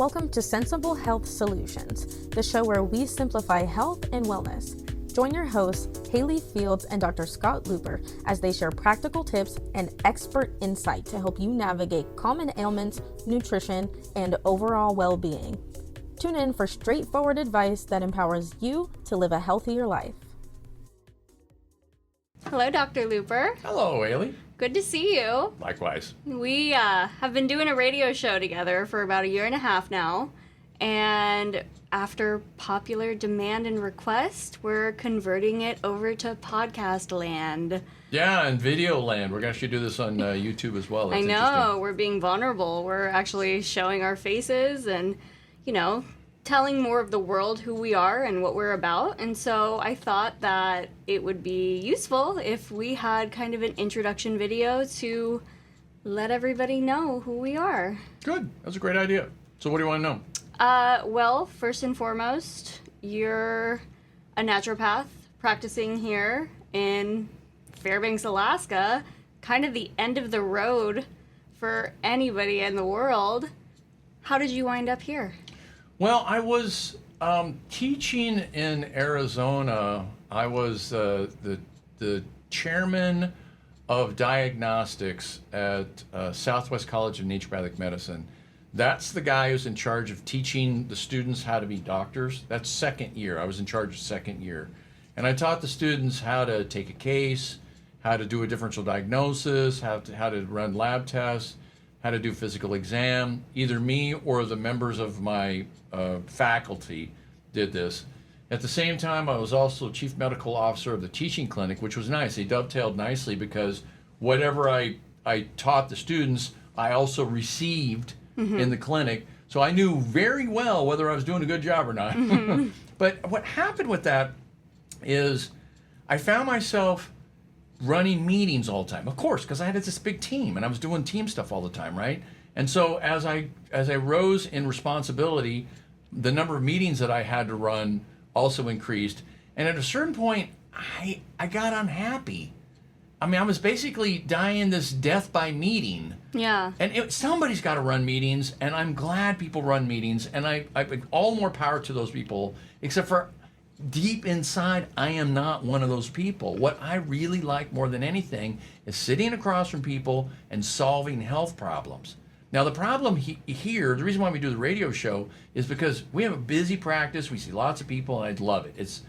Welcome to Sensible Health Solutions, the show where we simplify health and wellness. Join your hosts, Hallie Fields and Dr. Scott Luper, as they share practical tips and expert insight to help you navigate common ailments, nutrition, and overall well-being. Tune in for straightforward advice that empowers you to live a healthier life. Hello, Dr. Luper. Hello, Haley. Good to see you. Likewise. We have been doing a radio show together for about 1.5 years now, and after popular demand and request, we're converting it over to podcast land. Yeah, and video land. We're going to actually do this on YouTube as well. That's I know, we're being vulnerable. We're actually showing our faces and, telling more of the world who we are and what we're about. And so I thought that it would be useful if we had kind of an introduction video to let everybody know who we are. Good. That's a great idea. So what do you want to know? Well, first and foremost, you're a naturopath practicing here in Fairbanks, Alaska, kind of the end of the road for anybody in the world. How did you wind up here? Well, I was teaching in Arizona. I was the chairman of diagnostics at Southwest College of Naturopathic Medicine. That's the guy who's in charge of teaching the students how to be doctors. That's second year. I was in charge of second year. And I taught the students how to take a case, how to do a differential diagnosis, how to run lab tests, how to do physical exam. Either me or the members of my faculty did this. At the same time, I was also chief medical officer of the teaching clinic, which was nice. They dovetailed nicely because whatever I taught the students, I also received in the clinic. So I knew very well whether I was doing a good job or not. But what happened with that is I found myself running meetings all the time, of course, because I had this big team and I was doing team stuff all the time, right? And so as I rose in responsibility, the number of meetings that I had to run also increased. And at a certain point, I got unhappy. I mean, I was basically dying this death by meeting. Yeah. And somebody's got to run meetings, and I'm glad people run meetings, and I all more power to those people, except for deep inside, I am not one of those people. What I really like more than anything is sitting across from people and solving health problems. Now, the problem here, the reason why we do the radio show is because we have a busy practice. We see lots of people, and I love it. It's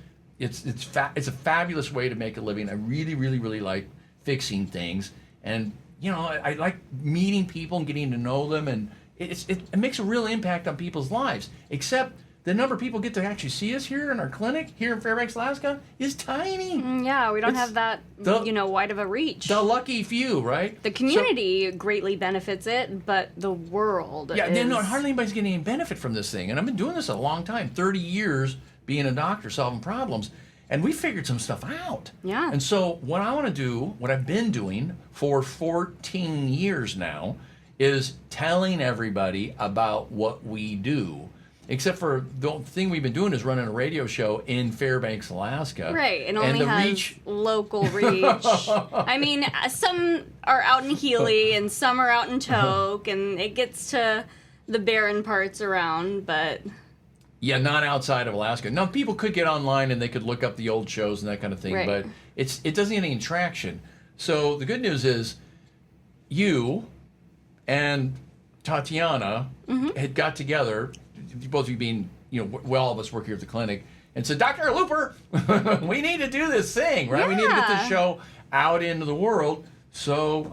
a fabulous way to make a living. I really, really, really like fixing things, and I like meeting people and getting to know them, and it makes a real impact on people's lives. Except the number of people get to actually see us here in our clinic here in Fairbanks, Alaska, is tiny. Yeah, we don't have that, wide of a reach. The lucky few, right? The community greatly benefits it, but the world hardly anybody's getting any benefit from this thing. And I've been doing this a long time, 30 years being a doctor, solving problems. And we figured some stuff out. Yeah. And so what I want to do, what I've been doing for 14 years now, is telling everybody about what we do. Except for the thing we've been doing is running a radio show in Fairbanks, Alaska. Right, and only has local reach. I mean, some are out in Healy and some are out in Tok, and it gets to the barren parts around, but... Yeah, not outside of Alaska. Now, people could get online and they could look up the old shows and that kind of thing, right. But it doesn't get any traction. So the good news is you and Tatiana had got together, both of you being, all of us work here at the clinic, and said, Dr. Luper, we need to do this thing, right? Yeah. We need to get this show out into the world. So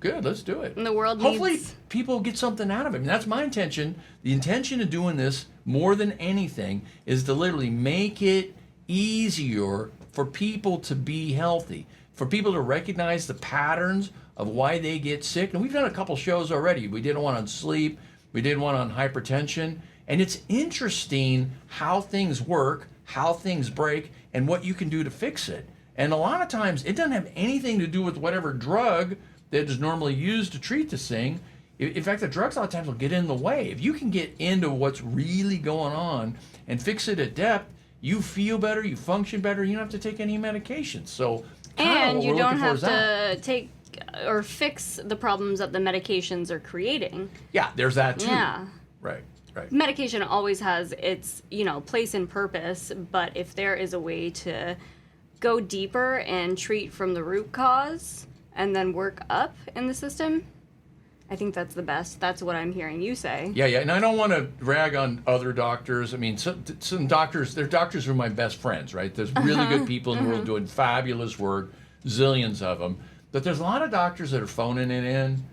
good, let's do it. And the world Hopefully needs... people get something out of it. I mean, that's my intention. The intention of doing this more than anything is to literally make it easier for people to be healthy, for people to recognize the patterns of why they get sick. And we've done a couple shows already. We did one on sleep. We did one on hypertension. And it's interesting how things work, how things break, and what you can do to fix it. And a lot of times, it doesn't have anything to do with whatever drug that is normally used to treat this thing. In fact, the drugs a lot of times will get in the way. If you can get into what's really going on and fix it at depth, you feel better, you function better, you don't have to take any medications. So, and you don't have to take or fix the problems that the medications are creating. Yeah, there's that too. Yeah. Right. Right. medication always has its, place and purpose, but if there is a way to go deeper and treat from the root cause and then work up in the system, I think that's the best. That's what I'm hearing you say. Yeah, and I don't want to rag on other doctors. I mean, some doctors, they're doctors who are my best friends, right? There's really good people in the world doing fabulous work, zillions of them. But there's a lot of doctors that are phoning it in,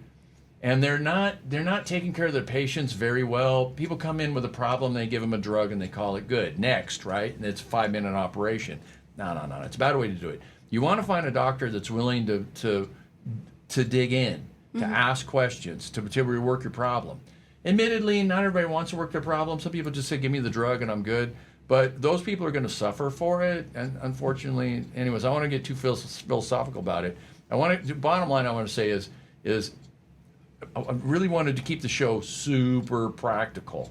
and they're not taking care of their patients very well. People come in with a problem, they give them a drug, and they call it good. Next, right? And it's a 5-minute operation. No. It's a bad way to do it. You want to find a doctor that's willing to dig in, to ask questions, to rework your problem. Admittedly, not everybody wants to work their problem. Some people just say, give me the drug and I'm good. But those people are going to suffer for it. And unfortunately, anyways, I want to get too philosophical about it. Bottom line I want to say is I really wanted to keep the show super practical.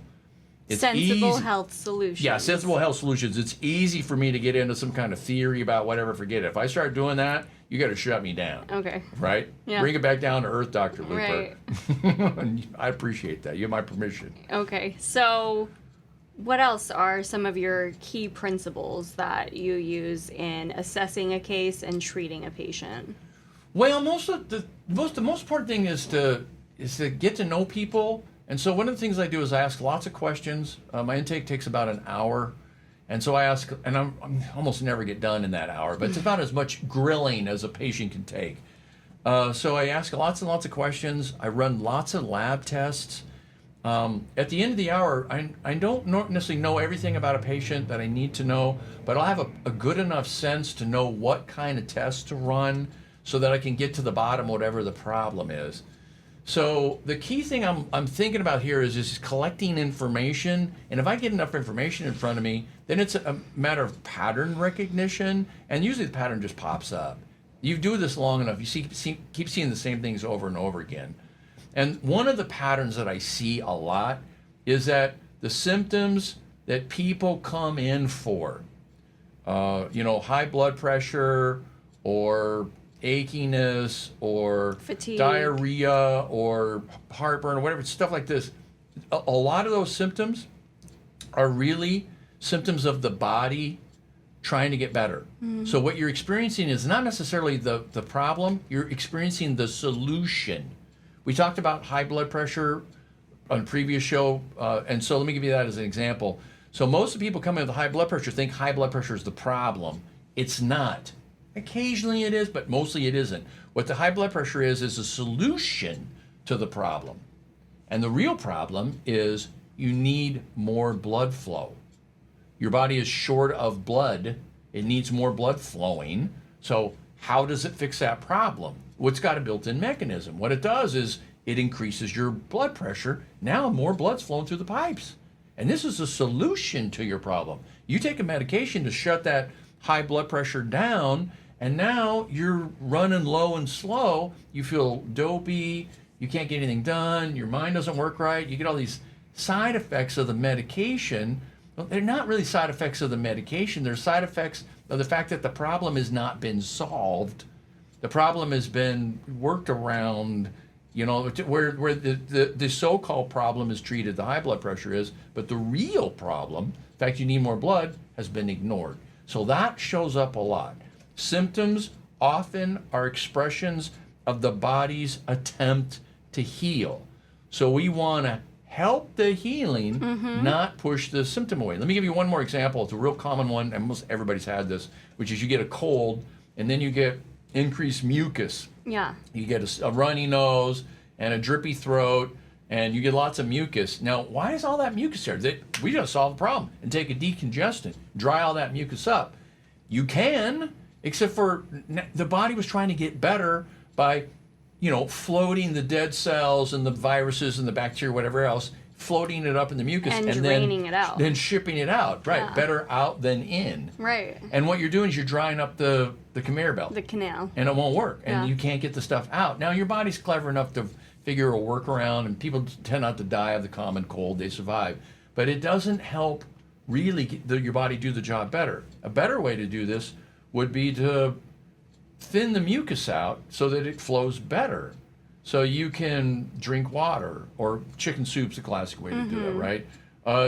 It's sensible easy. health solutions. Yeah, sensible health solutions. It's easy for me to get into some kind of theory about whatever, forget it. If I start doing that, you got to shut me down. Okay. Right? Yeah. Bring it back down to earth, Dr. Luper. Right. I appreciate that. You have my permission. Okay. So, what else are some of your key principles that you use in assessing a case and treating a patient? Well, the most important thing is to get to know people. And so one of the things I do is I ask lots of questions. My intake takes about an hour. And so I ask, and I'm almost never get done in that hour, but it's about as much grilling as a patient can take. So I ask lots and lots of questions. I run lots of lab tests. At the end of the hour, I don't necessarily know everything about a patient that I need to know, but I'll have a good enough sense to know what kind of tests to run so that I can get to the bottom of whatever the problem is. So the key thing I'm thinking about here is just collecting information, and if I get enough information in front of me, then it's a matter of pattern recognition, and usually the pattern just pops up. You do this long enough, you keep seeing the same things over and over again. And one of the patterns that I see a lot is that the symptoms that people come in for, high blood pressure or achiness or fatigue, diarrhea or heartburn or whatever, stuff like this, a lot of those symptoms are really symptoms of the body trying to get better. So what you're experiencing is not necessarily the problem, you're experiencing the solution. We talked about high blood pressure on a previous show, and so let me give you that as an example. So most of the people coming with high blood pressure think high blood pressure is the problem. It's not. Occasionally it is, but mostly it isn't. What the high blood pressure is a solution to the problem. And the real problem is you need more blood flow. Your body is short of blood. It needs more blood flowing. So how does it fix that problem? Well, it's got a built-in mechanism. What it does is it increases your blood pressure. Now more blood's flowing through the pipes. And this is a solution to your problem. You take a medication to shut that high blood pressure down, and now you're running low and slow. You feel dopey. You can't get anything done. Your mind doesn't work right. You get all these side effects of the medication. Well, they're not really side effects of the medication. They're side effects of the fact that the problem has not been solved. The problem has been worked around, where the so-called problem is treated, the high blood pressure is, but the real problem, in fact, you need more blood, has been ignored. So that shows up a lot. Symptoms often are expressions of the body's attempt to heal. So we want to help the healing, not push the symptom away. Let me give you one more example. It's a real common one, and most everybody's had this, which is you get a cold, and then you get increased mucus. Yeah. You get a runny nose and a drippy throat, and you get lots of mucus. Now, why is all that mucus there? We just solve the problem and take a decongestant, dry all that mucus up. You can, except for the body was trying to get better by, floating the dead cells and the viruses and the bacteria, whatever else, floating it up in the mucus and draining it out. Then shipping it out. Right, yeah. Better out than in. Right. And what you're doing is you're drying up the conveyor belt. The canal. And it won't work, and yeah. you can't get the stuff out. Now, your body's clever enough to figure a workaround, and people tend not to die of the common cold. They survive. But it doesn't help really your body do the job better. A better way to do this would be to thin the mucus out so that it flows better. So you can drink water, or chicken soup's a classic way to do it, right?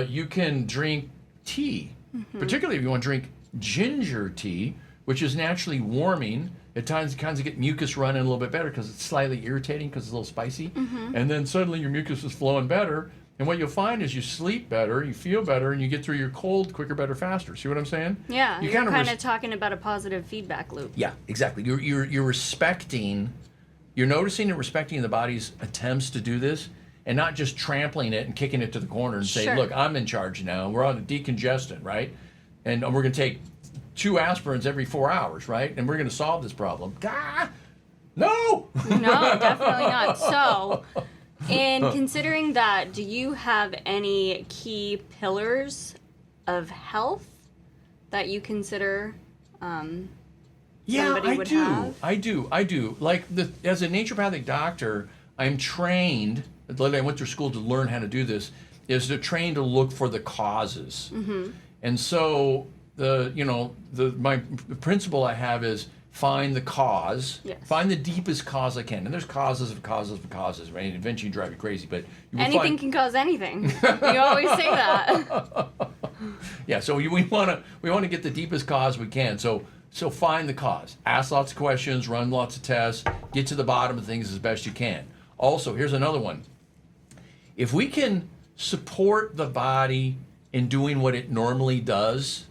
You can drink tea, particularly if you want to drink ginger tea, which is naturally warming. At times, you kind of get mucus running a little bit better because it's slightly irritating because it's a little spicy. And then suddenly your mucus is flowing better. And what you'll find is you sleep better, you feel better, and you get through your cold quicker, better, faster. See what I'm saying? Yeah, you're kind of talking about a positive feedback loop. Yeah, exactly. You're respecting, you're noticing and respecting the body's attempts to do this, and not just trampling it and kicking it to the corner and saying, look, I'm in charge now. We're on a decongestant, right? And we're going to take 2 aspirins every 4 hours, right? And we're going to solve this problem. No! No, definitely not. So, in considering that, do you have any key pillars of health that you consider somebody would have? I do. Like, as a naturopathic doctor, I'm trained, I went through school to learn how to do this, is to train to look for the causes. And so, my principle I have is find the cause, find the deepest cause I can. And there's causes, right? And eventually you drive you crazy, but anything can cause anything. You always say that. Yeah, so we want to get the deepest cause we can. So find the cause. Ask lots of questions, run lots of tests, get to the bottom of things as best you can. Also, here's another one. If we can support the body in doing what it normally does,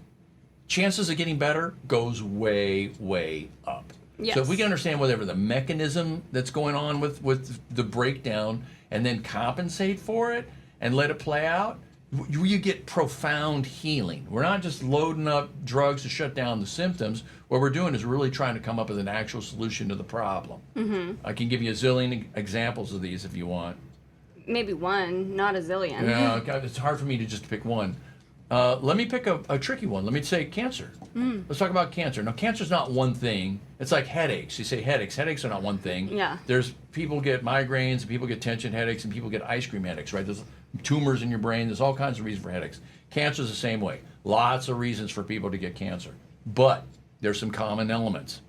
chances of getting better goes way, way up. Yes. So if we can understand whatever the mechanism that's going on with the breakdown and then compensate for it and let it play out, you get profound healing. We're not just loading up drugs to shut down the symptoms. What we're doing is really trying to come up with an actual solution to the problem. I can give you a zillion examples of these if you want. Maybe one, not a zillion. Yeah, it's hard for me to just pick one. Let me pick a tricky one. Let me say cancer. Let's talk about cancer. Now, cancer's not one thing. It's like headaches. You say headaches. Headaches are not one thing. Yeah. There's people get migraines, and people get tension headaches, and people get ice cream headaches, right? There's tumors in your brain. There's all kinds of reasons for headaches. Cancer's the same way. Lots of reasons for people to get cancer. But there's some common elements.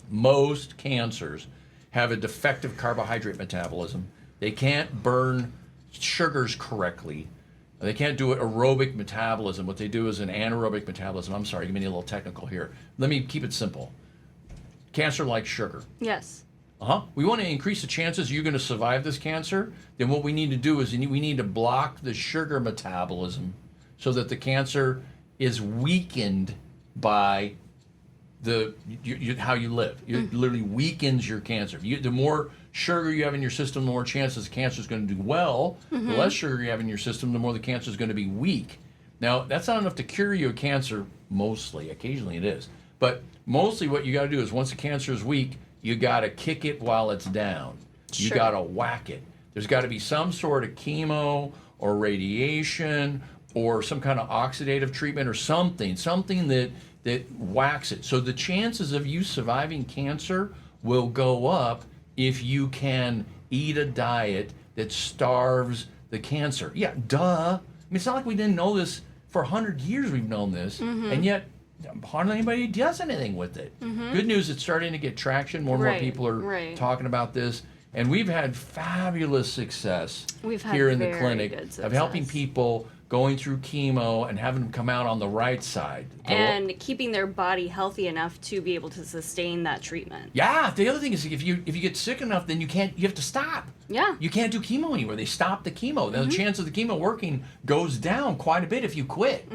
Most cancers have a defective carbohydrate metabolism. They can't burn sugars correctly. They can't do aerobic metabolism. What they do is an anaerobic metabolism. I'm sorry, you may need a little technical here. Let me keep it simple. Cancer likes sugar. Yes. We want to increase the chances you're going to survive this cancer. Then what we need to do is we need to block the sugar metabolism so that the cancer is weakened by how you live. It literally weakens your cancer. The more sugar you have in your system, the more chances the cancer is going to do well. The less sugar you have in your system, the more the cancer is going to be weak. Now, that's not enough to cure you of cancer, mostly. Occasionally it is. But mostly what you got to do is once the cancer is weak, you got to kick it while it's down. You got to whack it. There's got to be some sort of chemo or radiation or some kind of oxidative treatment or something that whacks it. So the chances of you surviving cancer will go up if you can eat a diet that starves the cancer. Yeah, duh. I mean, it's not like we didn't know this for 100 years. We've known this, and yet hardly anybody does anything with it. Good news, it's starting to get traction. More and more people are talking about this, and we've had fabulous success here in the clinic of helping people going through chemo and having them come out on the right side. And keeping their body healthy enough to be able to sustain that treatment. Yeah, the other thing is if you get sick enough, then you have to stop. Yeah. You can't do chemo anymore. They stop the chemo. Now, the chance of the chemo working goes down quite a bit if you quit.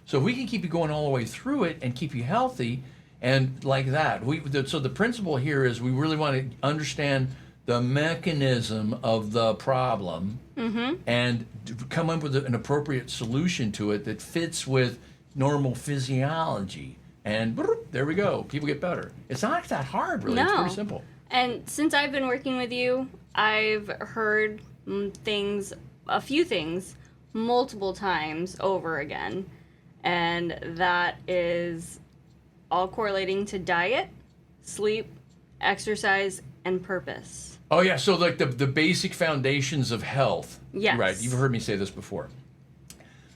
So if we can keep you going all the way through it and keep you healthy and like that. So the principle here is we really want to understand the mechanism of the problem and come up with an appropriate solution to it that fits with normal physiology. And there we go. People get better. It's not that hard, really. No. It's pretty simple. And since I've been working with you, I've heard a few things, multiple times over again. And that is all correlating to diet, sleep, exercise, and purpose. Oh, yeah. So like the basic foundations of health. Yes. Right. You've heard me say this before.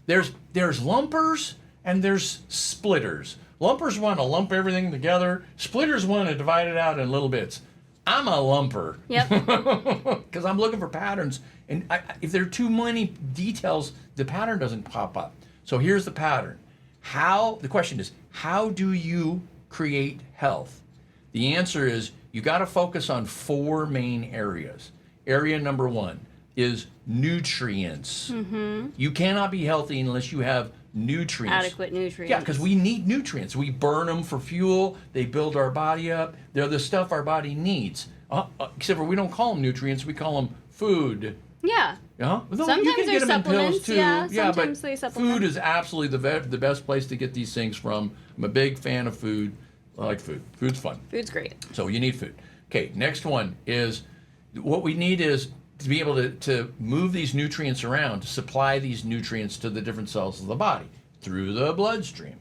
There's lumpers and there's splitters. Lumpers want to lump everything together. Splitters want to divide it out in little bits. I'm a lumper. Yep. Because I'm looking for patterns. And if there are too many details, the pattern doesn't pop up. So here's the pattern. The question is, how do you create health? The answer is, you got to focus on 4 main areas. Area number 1 is nutrients. You cannot be healthy unless you have nutrients. Adequate nutrients. Yeah, because we need nutrients. We burn them for fuel. They build our body up. They're the stuff our body needs. Except for we don't call them nutrients. We call them food. Yeah. Well, Sometimes you can there's get them in pills supplements, too. yeah, but sometimes they supplement. food is absolutely the best place to get these things from. I'm a big fan of food. I like food. Food's fun. Food's great. So you need food. Okay, next one is, what we need is to be able to move these nutrients around, to supply these nutrients to the different cells of the body through the bloodstream.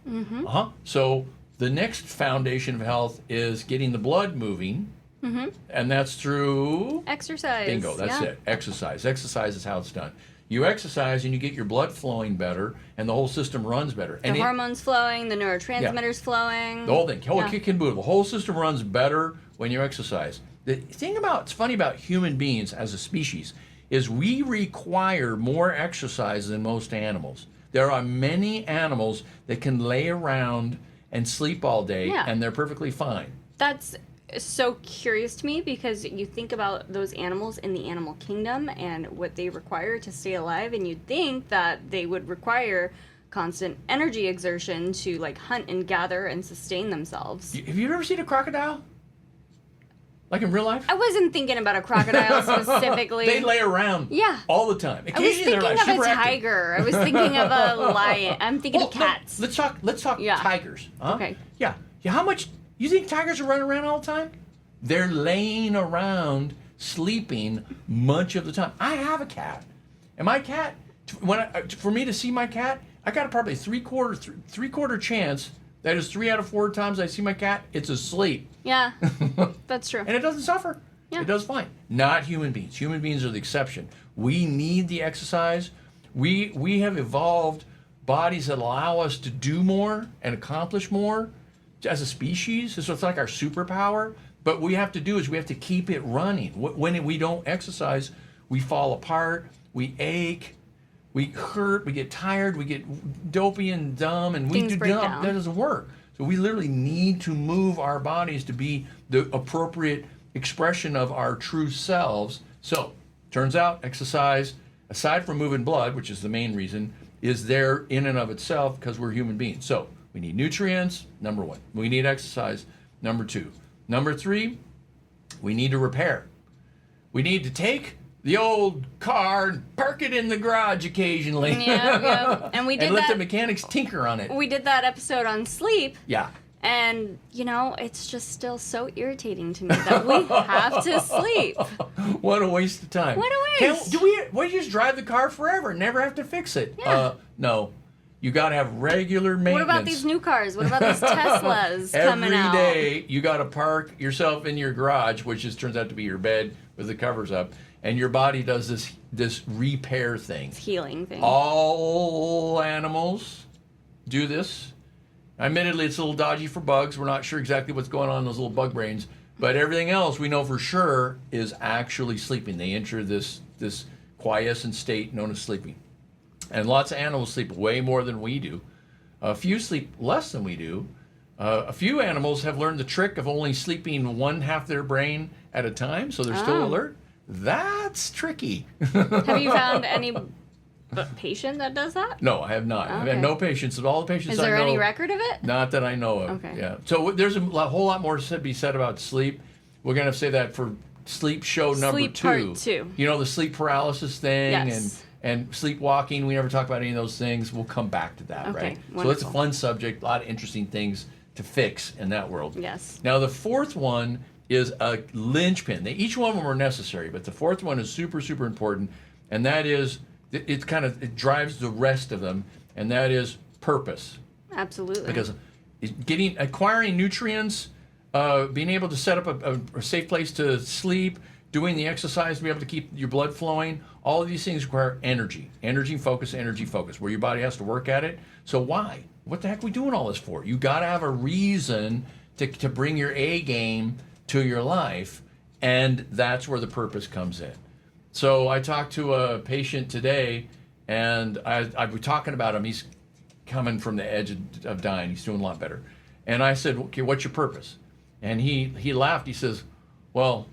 So the next foundation of health is getting the blood moving, and that's through Exercise. bingo. That's it. Exercise. Exercise is how it's done. You exercise and you get your blood flowing better, and the whole system runs better. The hormones flowing, the neurotransmitters flowing. The whole thing, kick and boodle. The whole system runs better when you exercise. The thing it's funny about human beings as a species is we require more exercise than most animals. There are many animals that can lay around and sleep all day, and they're perfectly fine. That's so curious to me, because you think about those animals in the animal kingdom and what they require to stay alive, and you'd think that they would require constant energy exertion to like hunt and gather and sustain themselves. Have you ever seen a crocodile? Like in real life? I wasn't thinking about a crocodile specifically. They lay around all the time. I was thinking of a tiger. I was thinking of a lion. I'm thinking of cats. No, let's talk tigers. Huh? Okay. Yeah. How much you think tigers are running around all the time? They're laying around sleeping much of the time. I have a cat. And my cat, for me to see my cat, I got a probably three-quarter chance. That is 3 out of 4 times I see my cat, it's asleep. Yeah, that's true. And it doesn't suffer. Yeah. It does fine. Not human beings. Human beings are the exception. We need the exercise. We have evolved bodies that allow us to do more and accomplish more as a species. So it's like our superpower. But what we have to do is we have to keep it running. When we don't exercise, we fall apart, we ache, we hurt, we get tired, we get dopey and dumb, and Things break dumb. down. That doesn't work. So we literally need to move our bodies to be the appropriate expression of our true selves. So, turns out exercise, aside from moving blood, which is the main reason, is there in and of itself because we're human beings. So, we need nutrients, number 1. We need exercise, number 2. Number 3, we need to repair. We need to take the old car and park it in the garage occasionally. Yeah. And we did and let that. the mechanics tinker on it. We did that episode on sleep. Yeah. And, it's just still so irritating to me that we have to sleep. What a waste of time. What a waste. We just drive the car forever and never have to fix it? Yeah. No. You got to have regular maintenance. What about these new cars? What about these Teslas coming out? Every day, you got to park yourself in your garage, which turns out to be your bed with the covers up, and your body does this repair thing. It's healing thing. All animals do this. Admittedly, it's a little dodgy for bugs. We're not sure exactly what's going on in those little bug brains. But everything else we know for sure is actually sleeping. They enter this quiescent state known as sleeping. And lots of animals sleep way more than we do. A few sleep less than we do. A few animals have learned the trick of only sleeping one half their brain at a time, so they're still alert. That's tricky. Have you found any patient that does that? No, I have not. I've Okay. had no patients. Of all the patients Is I know, there any record of it? not that I know of. Okay. Yeah. So there's a whole lot more to be said about sleep. We're going to say that for sleep show number Sleep 2. part 2. You know, the sleep paralysis thing Yes. and sleepwalking. We never talk about any of those things. We'll come back to that, Okay, right? wonderful. So it's a fun subject. A lot of interesting things to fix in that world. Yes. Now, the fourth one is a linchpin. Each one of them are necessary, but the fourth one is super, super important, and that is, it drives the rest of them, and that is purpose. Absolutely. Because acquiring nutrients, being able to set up a safe place to sleep, doing the exercise to be able to keep your blood flowing, all of these things require energy. Energy focus, where your body has to work at it. So why? What the heck are we doing all this for? You got to have a reason to bring your A game to your life. And that's where the purpose comes in. So I talked to a patient today, and I was talking about him. He's coming from the edge of dying. He's doing a lot better. And I said, okay, what's your purpose? And he laughed. He says, well,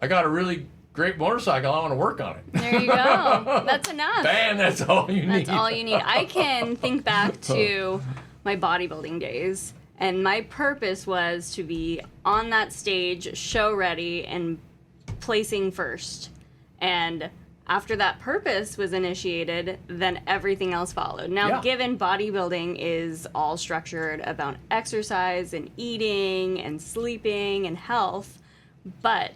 I got a really great motorcycle. I want to work on it. There you go. That's enough. Bam, that's all you need. That's all you need. I can think back to my bodybuilding days, and my purpose was to be on that stage, show ready, and placing first. And after that purpose was initiated, then everything else followed. Now, given bodybuilding is all structured about exercise and eating and sleeping and health, but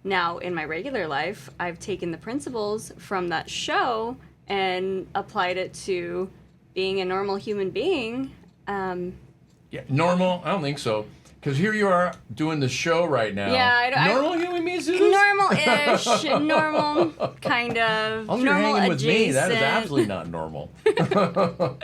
now in my regular life, I've taken the principles from that show and applied it to being a normal human being. Yeah, normal? I don't think so. Because here you are doing the show right now. Yeah, normal human beings do this? Normal-ish, normal kind of, As you're normal hanging with me, adjacent. that is absolutely not normal. But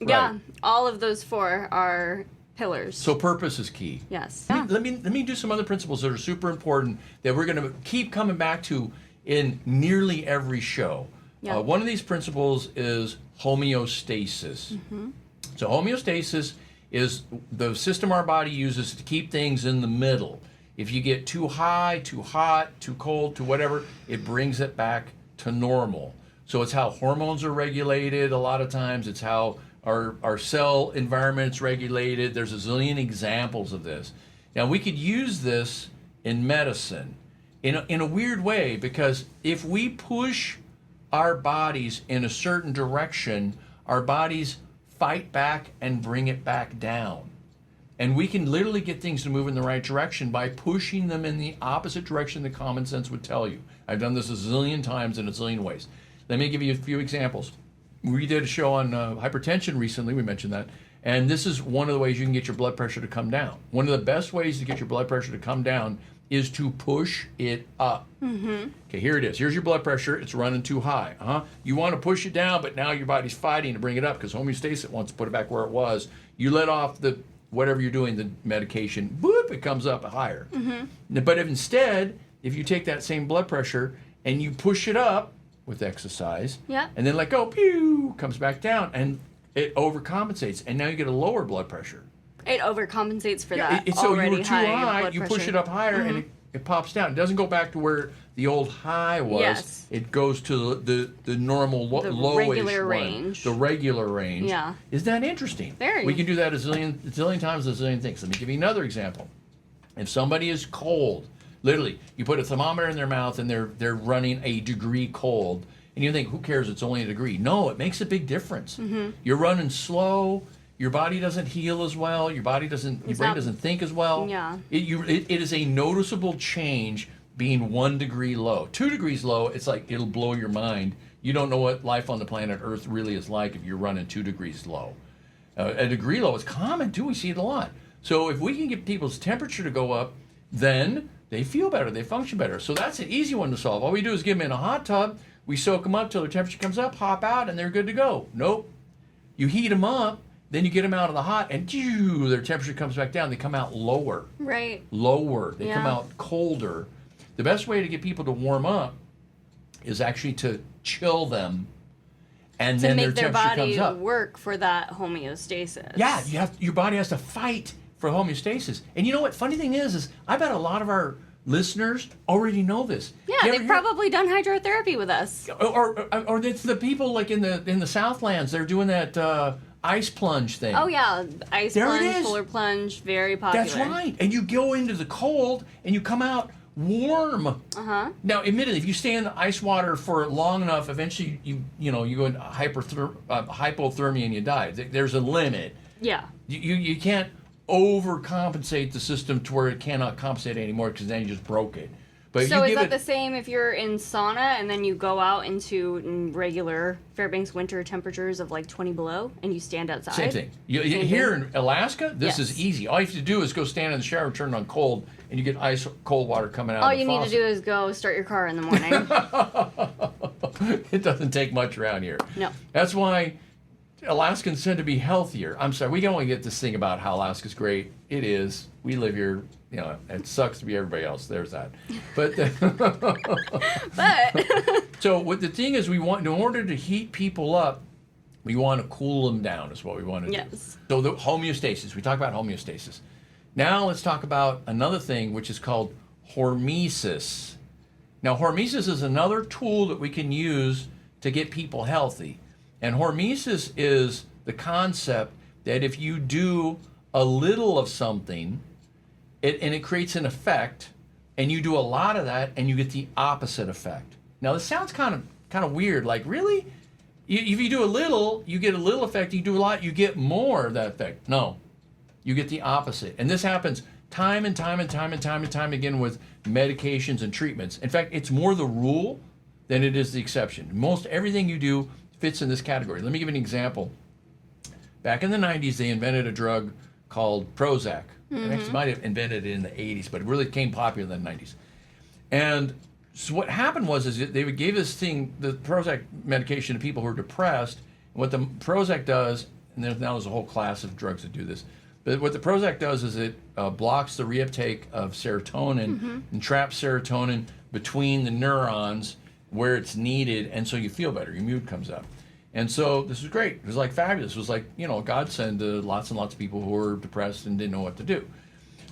yeah, right. all of those four are pillars. So purpose is key. Yes. Let me do some other principles that are super important that we're going to keep coming back to in nearly every show. Yeah. One of these principles is homeostasis. Mm-hmm. So homeostasis is the system our body uses to keep things in the middle. If you get too high, too hot, too cold, too whatever, it brings it back to normal. So it's how hormones are regulated a lot of times. It's how our cell environment's regulated. There's a zillion examples of this. Now, we could use this in medicine in a weird way, because if we push our bodies in a certain direction, our bodies fight back and bring it back down. And we can literally get things to move in the right direction by pushing them in the opposite direction that common sense would tell you. I've done this a zillion times in a zillion ways. Let me give you a few examples. We did a show on hypertension recently, we mentioned that, and this is one of the ways you can get your blood pressure to come down. One of the best ways to get your blood pressure to come down is to push it up. Mm-hmm. Okay, here it is. Here's your blood pressure. It's running too high. You want to push it down, but now your body's fighting to bring it up because homeostasis wants to put it back where it was. You let off the whatever you're doing, the medication, boop, it comes up higher. Mm-hmm. But instead, if you take that same blood pressure and you push it up with exercise, and then let go, pew, comes back down, and it overcompensates, and now you get a lower blood pressure. It overcompensates for that So already you were too high high, you blood push pressure. it up higher, and it pops down. It doesn't go back to where the old high was. Yes. It goes to the normal The lowish regular one, range. the regular range. Yeah. Isn't that interesting? Very. We can do that a zillion times, a zillion things. Let me give you another example. If somebody is cold, literally, you put a thermometer in their mouth and they're running a degree cold, and you think, who cares? It's only a degree. No, it makes a big difference. Mm-hmm. You're running slow. Your body doesn't heal as well. Your brain doesn't think as well. Yeah. It is a noticeable change being 1 degree low. 2 degrees low, it's like it'll blow your mind. You don't know what life on the planet Earth really is like if you're running 2 degrees low. A degree low is common too. We see it a lot. So if we can get people's temperature to go up, then they feel better. They function better. So that's an easy one to solve. All we do is give them in a hot tub. We soak them up till their temperature comes up, hop out, and they're good to go. Nope. You heat them up. Then you get them out of the hot, and their temperature comes back down. They come out lower. Right. Lower. They come out colder. The best way to get people to warm up is actually to chill them, and then their temperature comes up. To make their body work for that homeostasis. Yeah, your body has to fight for homeostasis. And you know what? Funny thing is I bet a lot of our listeners already know this. Yeah, they've probably done hydrotherapy with us. Or it's the people like in the Southlands. They're doing that. Ice plunge thing. Oh yeah, ice plunge, polar plunge, very popular. That's right. And you go into the cold and you come out warm. Now, admittedly, if you stay in the ice water for long enough, eventually you go into hypothermia and you die. There's a limit. Yeah. You can't overcompensate the system to where it cannot compensate anymore, because then you just broke it. But so is that the same if you're in sauna and then you go out into regular Fairbanks winter temperatures of like 20 below and you stand outside? Same thing. Here in Alaska, this is easy. All you have to do is go stand in the shower, turn it on cold, and you get ice cold water coming out All of the you faucet. need to do is go start your car in the morning. It doesn't take much around here. No. That's why Alaskans tend to be healthier. I'm sorry, we can only get this thing about how Alaska's great. It is. We live here. you know, it sucks to be everybody else. There's that. But But so what the thing is, we want, in order to heat people up, we want to cool them down. Is what we want to do. Yes. So the homeostasis. We talk about homeostasis. Now let's talk about another thing, which is called hormesis. Now, hormesis is another tool that we can use to get people healthy. And hormesis is the concept that if you do a little of something, and it creates an effect, and you do a lot of that, and you get the opposite effect. Now, this sounds kind of weird. Like, really? If you do a little, you get a little effect. You do a lot, you get more of that effect. No, you get the opposite. And this happens time and time again with medications and treatments. In fact, it's more the rule than it is the exception. Most everything you do fits in this category. Let me give you an example. Back in the 90s, they invented a drug called Prozac. Actually, might have invented it in the 80s, but it really became popular in the 90s. And so what happened was is they gave this thing, the Prozac medication, to people who are depressed. And what the Prozac does, and now there's a whole class of drugs that do this, but what the Prozac does is it blocks the reuptake of serotonin and traps serotonin between the neurons where it's needed, and so you feel better, your mood comes up. And so this was great. It was like fabulous. It was like, you know, a godsend to lots and lots of people who were depressed and didn't know what to do.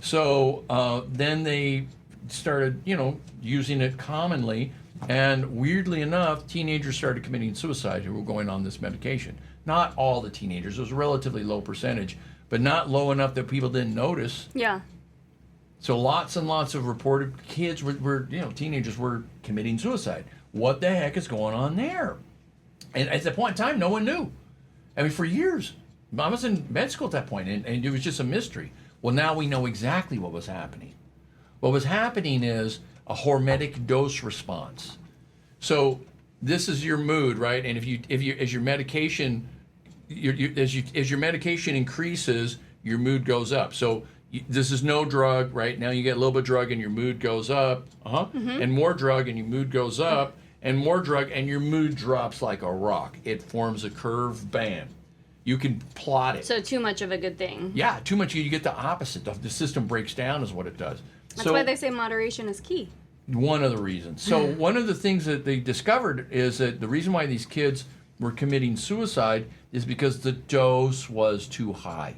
So then they started, you know, using it commonly. And weirdly enough, teenagers started committing suicide who were going on this medication. Not all the teenagers. It was a relatively low percentage, but not low enough that people didn't notice. yeah. So lots and lots of reported kids were you know, teenagers were committing suicide. What the heck is going on there? And at that point in time, no one knew. I mean, for years. I was in med school at that point, and it was just a mystery. Well, now we know exactly what was happening. What was happening is a hormetic dose response. So this is your mood, right? And as your medication, as your medication increases, your mood goes up. So this is no drug, right? Now you get a little bit of drug and your mood goes up, and more drug and your mood goes up, and more drug and your mood drops like a rock. It forms a curved band. You can plot it. So too much of a good thing. Yeah, too much, you get the opposite. The system breaks down is what it does. That's why they say moderation is key. One of the reasons. So one of the things that they discovered is that the reason why these kids were committing suicide is because the dose was too high.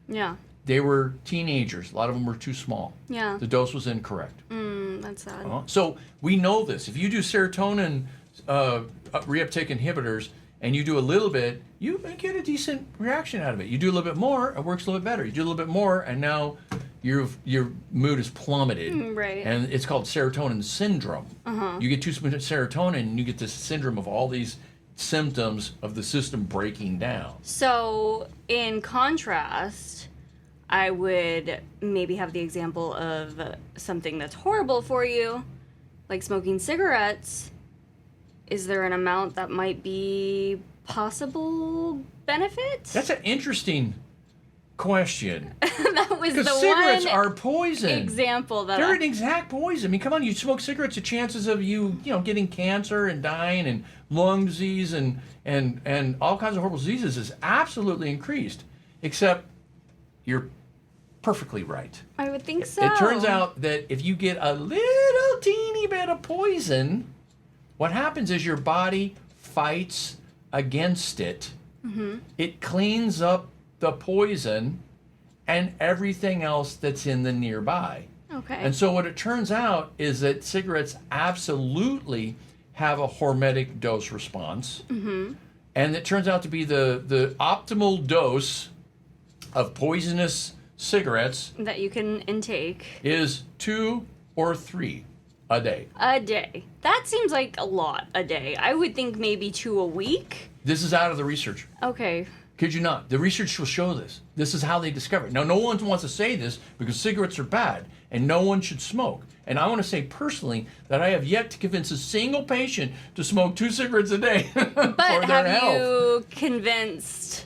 Yeah. They were teenagers. A lot of them were too small. Yeah. The dose was incorrect. That's sad. So we know this. If you do serotonin reuptake inhibitors and you do a little bit, you get a decent reaction out of it. You do a little bit more, it works a little bit better. You do a little bit more, and now your mood is plummeted. Right. And it's called serotonin syndrome. You get too much serotonin, and you get this syndrome of all these symptoms of the system breaking down. So, in contrast, I would maybe have the example of something that's horrible for you, like smoking cigarettes. Is there an amount that might be possible benefit? That's an interesting question. That was the Because cigarettes one are poison. example that They're an exact poison. I mean, come on, you smoke cigarettes, the chances of you getting cancer and dying and lung disease and all kinds of horrible diseases is absolutely increased. Except you're perfectly right. I would think so. It turns out that if you get a little teeny bit of poison, what happens is your body fights against it. It cleans up the poison and everything else that's in the nearby. Okay. And so what it turns out is that cigarettes absolutely have a hormetic dose response. And it turns out to be the optimal dose of poisonous cigarettes that you can intake is 2 or 3 a day. a day. That seems like a lot a day. I would think maybe 2 a week. This is out of the research. Okay. Kid you not. The research will show this. This is how they discover it. Now, no one wants to say this because cigarettes are bad and no one should smoke. And I want to say personally that I have yet to convince a single patient to smoke 2 cigarettes a day for But their have health. you convinced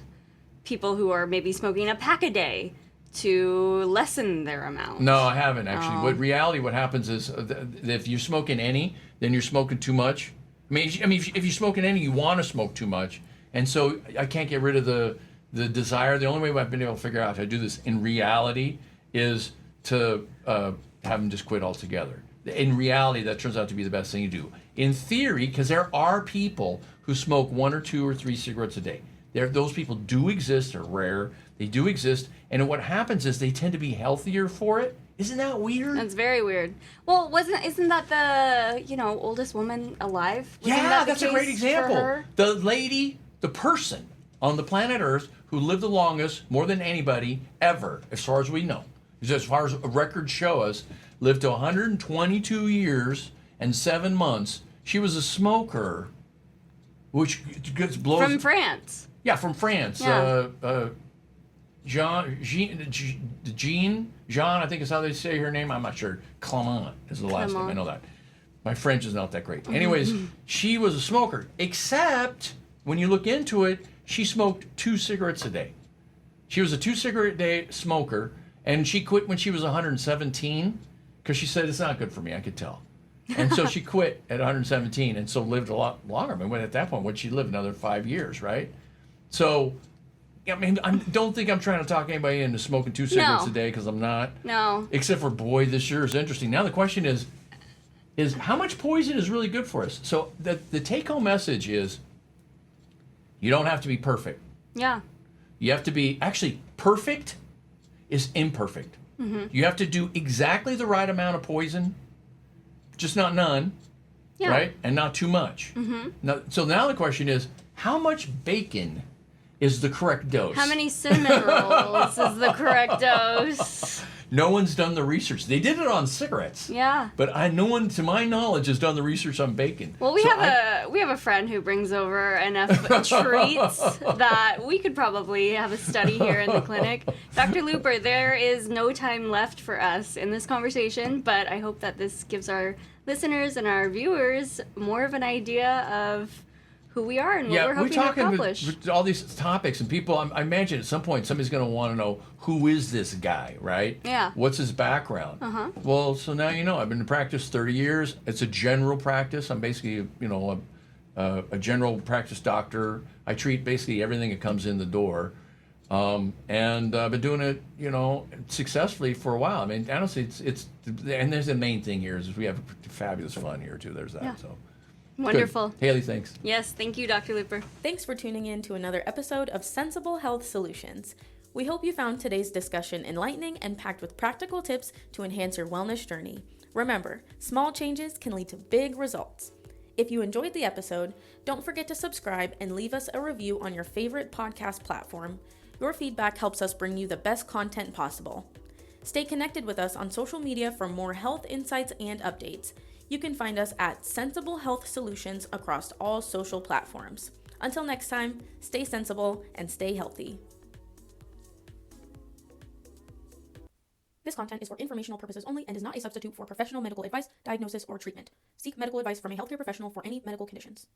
people who are maybe smoking a pack a day to lessen their amount? No, I haven't actually. What happens is that if you're smoking any, then you're smoking too much. I mean, if you're smoking any, you want to smoke too much. And so I can't get rid of the desire. The only way I've been able to figure out how to do this in reality is to have them just quit altogether. In reality, that turns out to be the best thing to do. In theory, because there are people who smoke 1 or 2 or 3 cigarettes a day. Those people do exist. They're rare. They do exist. And what happens is they tend to be healthier for it. Isn't that weird? That's very weird. Well, isn't that the, oldest woman alive? That's a great example. The lady, the person on the planet Earth who lived the longest, more than anybody ever, as far as we know, as far as records show us, lived to 122 years and 7 months. She was a smoker, which blows... From France. Yeah, from France. Yeah. Jean, I think is how they say her name. I'm not sure. Clement is the last name. I know that. My French is not that great. Anyways, she was a smoker, except when you look into it, she smoked 2 cigarettes a day. She was a 2 cigarette a day smoker, and she quit when she was 117 because she said, it's not good for me, I could tell. And so she quit at 117 and so lived a lot longer. I mean, at that point, would she live another 5 years, right? So, I mean, I don't think I'm trying to talk anybody into smoking 2 cigarettes a day, because I'm not. No. Except for, boy, this sure is interesting. Now the question is how much poison is really good for us? So the take-home message is, you don't have to be perfect. Yeah. You have to be, actually, perfect is imperfect. Mm-hmm. You have to do exactly the right amount of poison, just not none, right? And not too much. Mm-hmm. So now the question is, how much bacon is the correct dose? How many cinnamon rolls is the correct dose? No one's done the research. They did it on cigarettes. Yeah. But no one, to my knowledge, has done the research on bacon. Well, we have a friend who brings over enough treats that we could probably have a study here in the clinic. Dr. Luper, there is no time left for us in this conversation, but I hope that this gives our listeners and our viewers more of an idea of who we are and what we're hoping to accomplish. With all these topics, and people, I imagine at some point somebody's going to want to know, who is this guy, right? Yeah. What's his background? Uh-huh. Well, so now you know. I've been in practice 30 years. It's a general practice. I'm basically, a general practice doctor. I treat basically everything that comes in the door. And I've been doing it, successfully for a while. I mean, honestly, it's and there's the main thing here is we have fabulous fun here, too. There's that, Yeah. so. Wonderful. Good. Haley, thanks. Yes, thank you, Dr. Luper. Thanks for tuning in to another episode of Sensible Health Solutions. We hope you found today's discussion enlightening and packed with practical tips to enhance your wellness journey. Remember, small changes can lead to big results. If you enjoyed the episode, don't forget to subscribe and leave us a review on your favorite podcast platform. Your feedback helps us bring you the best content possible. Stay connected with us on social media for more health insights and updates. You can find us at Sensible Health Solutions across all social platforms. Until next time, stay sensible and stay healthy. This content is for informational purposes only and is not a substitute for professional medical advice, diagnosis, or treatment. Seek medical advice from a healthcare professional for any medical conditions.